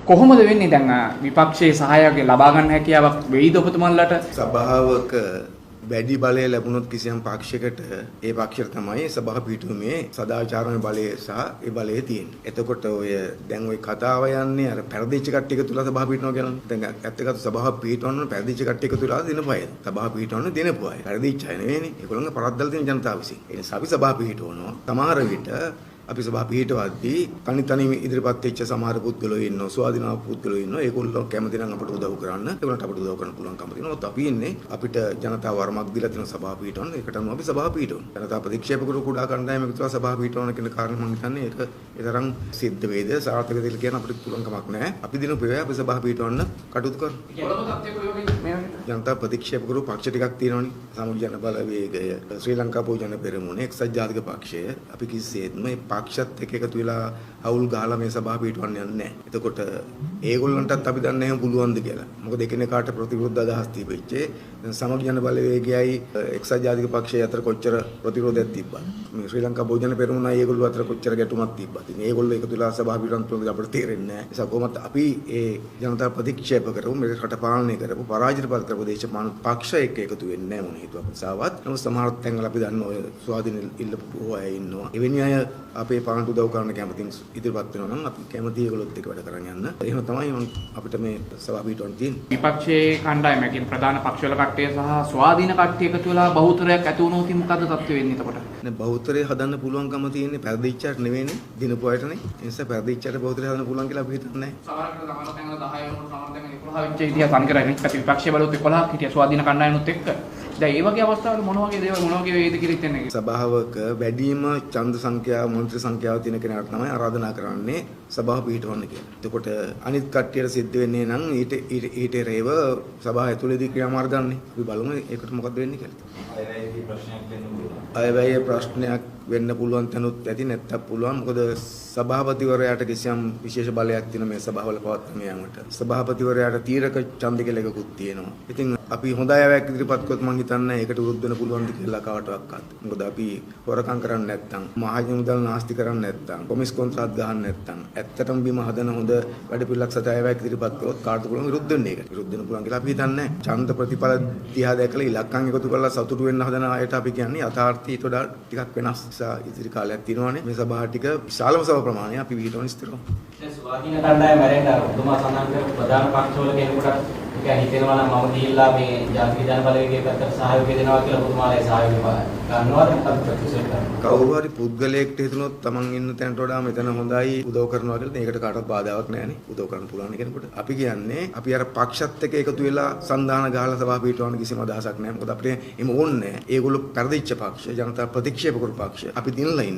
කොහොමද වෙන්නේ දැන් විපක්ෂයේ සහායය ලබා ගන්න හැකියාවක් වෙයිද ඔබතුමන්ලට? සභාවක වැඩි බලය ලැබුණොත් කිසියම් පක්ෂයකට ඒ පක්ෂයට තමයි සභාව පිටුමේ සදාචාරමය බලය සහ ඒ බලය තියෙන්නේ. එතකොට ඔය දැන් ওই කතාව යන්නේ අර පෙරදිච්ච කට්ටිය එකතු වෙලා සභාව පිටනවා කියලානේ. දැන් ඇත්තකට සභාව පිටවන්න පෙරදිච්ච කට්ටිය එකතු වෙලා දිනපු අය. සභාව පිටවන්න දිනපු අය. පෙරදිච්ච අය නෙවෙයිනේ. ඒගොල්ලන්ගේ පරද්දලා තියෙන ජනතාව විසින්. ඒ නිසා අපි සභාව පිටවනවා. සමහර විට අපි සභාව පිටවද්දී තනි ඉදිරිපත් වෙච්ච සමහර පුද්ගලයෝ ඉන්නවා, ස්වාධීනව පුද්ගලයෝ ඉන්නවා. ඒගොල්ලෝ කැමති නම් අපට උදව් කරන්න. ඒගොල්ලන්ට අපට උදව් කරන්න පුළුවන්කම තියෙනවා. අපි ඉන්නේ අපිට ජනතාව වරමක් දීලා තියෙන සභාව පිටවන්න. ඒකට අනුව අපි සභාව පිටවනවා. ජනතා ප්‍රතික්ෂේප කරු කුඩා කණ්ඩායමක තුවා සභාව පිටවන කියන කාරණේ මම හිතන්නේ ඒක ඒ තරම් සිද්ධ වේද සාර්ථක වේද කියලා කියන අපිට පුළුවන් කමක් නැහැ. අපි දිනු පෙරේ අපි සභාව පිටවන්න කටයුතු කරනවා. ජනතා ප්‍රතික්ෂේප කරු පක්ෂ ටිකක් තියෙනවනේ. සමුජ ජන බලවේගය, ශ්‍රී ලංකා පොදු ජන පෙරමුණ, එක්සත් ජාතික පක්ෂය. අපි කිසිසේත්ම මේ පක්ෂත් එක්ක එකතු වෙලා අවුල් ගහලා මේ සභාව පිටවන්න යන්නේ නැහැ. එතකොට ඒගොල්ලන්ටත් අපි දන්නේ නැහැ පුළුවන්ද කියලා. මොකද එකිනෙකාට ප්‍රතිවිරුද්ධ අදහස් තිබෙච්චේ. දැන් සමග ජන බලවේගයයි එක්සත් ජාතික පක්ෂය අතර කොච්චර ප්‍රතිවිරෝධයක් තිබ්බද? මේ ශ්‍රී ලංකා පොදු ජන පෙරමුණයි ඒගොල්ලෝ අතර කොච්චර ගැටුමක් තිබ්බද? ඉතින් ඒගොල්ලෝ එකතු වෙලා සභාව පිටවන්න පුළුවන්ද අපිට තේරෙන්නේ නැහැ. ඒ නිසා කොහොමද අපි ඒ ජනතා ප්‍රතික්ෂේප කරමු මේ රට පාලනය කරපු පරාජිතපත් කරපු දේශපාලන පක්ෂ එක්ක එකතු වෙන්නේ නැහැ මොන හේතුවක් නිසාවත්. නමුත් සමහර තැන්වල අපි දන්න ඔය ස්වාධීන ඉල්ලපු අය ඉන්නවා. එවැනි අය අපේ පාලනට උදව් කරන්න කැමතින් ඉදිරිපත් වෙනවා නම් අපි කැමති ඒගොල්ලොත් එක්ක වැඩ කරන් යන්න. එහෙම තමයි අපිට මේ සභාව පිටවන්න තියෙන්නේ. විපක්ෂයේ කණ්ඩායම කියන ප්‍රධාන පක්ෂවල කට්ටිය සහ ස්වාධීන කට්ටිය එකතු වෙලා බහුතරයක් ඇති වුණොත් මොකද තත්ත්වෙ වෙන්නේ එතකොට? නේ බහුතරය හදන්න පුළුවන්කම තියෙන්නේ පෙරදිච්චාට නෙවෙයිනේ දිනපු අයටනේ. ඒ නිසා පෙරදිච්චාට බහුතරය හදන්න පුළුවන් කියලා අපි හිතන්නේ නැහැ. සමහරකට සමහර තැන්වල 10 වෙනකොට සමහර තැන්වල 11 වෙච්ච ඉතිහාස අනිකරයි විපක්ෂයේ බලුත් 11ක් හිටියා ස්වාධීන කණ්ඩායමුත් එක්ක. දැන් මේ වගේ අවස්ථාවල මොන වගේ දේවල් මොන වගේ වේද කියලා හිතන්නේ? සභාවක වැඩිම ඡන්ද සංඛ්‍යාව මන්ත්‍රී සංඛ්‍යාව තියෙන කෙනාට තමයි ආරාධනා කරන්නේ සභාව පිටවන්න කියලා. එතකොට අනිත් කට්ටියට සිද්ධ වෙන්නේ නම් ඊට රේව සභාව ඇතුළේදී ක්‍රියාමාර්ග ගන්නනේ. අපි බලමු ඒකට මොකද වෙන්නේ කියලා. අයවැයේ ප්‍රශ්නයක් වෙන්න පුළුවන් තැනුත් ඇති නැත්තම් පුළුවන්. මොකද සභාපතිවරයාට කිසියම් විශේෂ බලයක් තියෙන මේ සභාවල පවත්වන්න යාමට. සභාපතිවරයාට තීරක ඡන්ද කියලා එකකුත් තියෙනවා. ඉතින් අපි හොඳ අයවැයක් ඉදිරිපත් කරොත් මම හිතන්නේ ඒකට විරුද්ධ වෙන්න පුළුවන්ද කියලා කාටවත්. මොකද අපි හොරකම් කරන්නේ නැත්තම්, මහජන මුදල් නාස්ති කරන්නේ නැත්තම්, කොමිස් කොන්ත්‍රාත් ගහන්නේ නැත්තම්, ඇත්තටම බිම හදන හොඳ වැඩ පිළිලක් සත අයවැයක් ඉදිරිපත් කරොත් කාටද පුළුවන් විරුද්ධ වෙන්නේ ඒකට. විරුද්ධ වෙන්න පුළුවන් කියලා අපි හිතන්නේ. ඡන්ද ප්‍රතිඵල දිහා දැකලා ඉලක්කම් එකතු කරලා සතුටු වෙන්න හදන අයට අපි කියන්නේ යථාර්ථයට වඩා ටිකක් වෙනස්. ඉතිරි කාලයක් තියෙනවානේ මේ සභාව ටික විශාලම සභා ප්‍රමාණය අපි විහිදුවන ඉස්තරව. දැන් ස්වාධීන කණ්ඩායම මැරෙන්න අර ඔබතුමා සඳහන් කරපු ප්‍රධාන පක්ෂවල කෙනෙකුට නිකන් හිතෙනවා නම් මම ගිහිල්ලා මේ ජාතික ජන බලවේගයේ පැත්තට සහයෝගය දෙනවා කියලා ඔබතුමාලා සහයෝගය ගන්නවද නැත්නම් ප්‍රතික්ෂේප කරනවද? කවුරු හරි පුද්ගලයෙක්ට හිතුනොත් Taman ඉන්න තැනට වඩා මෙතන හොඳයි උදව් කරනවා කියලා ඒකට කාටවත් බාධාවක් නැහැ නේ. උදව් කරන්න පුළුවන් කෙනෙකුට. අපි කියන්නේ අපි අර පක්ෂත් එක්ක එකතු වෙලා සංධාන ගහලා සභාව පිටවන්න කිසිම අදහසක් නැහැ. මොකද අපිට එහෙම ඕනේ නැහැ. ඒගොල්ලෝ පෙරදිච්ච පක්ෂ, ජනතා ප්‍රතික්ෂේප කරපු පක්ෂ. අපි දිනලා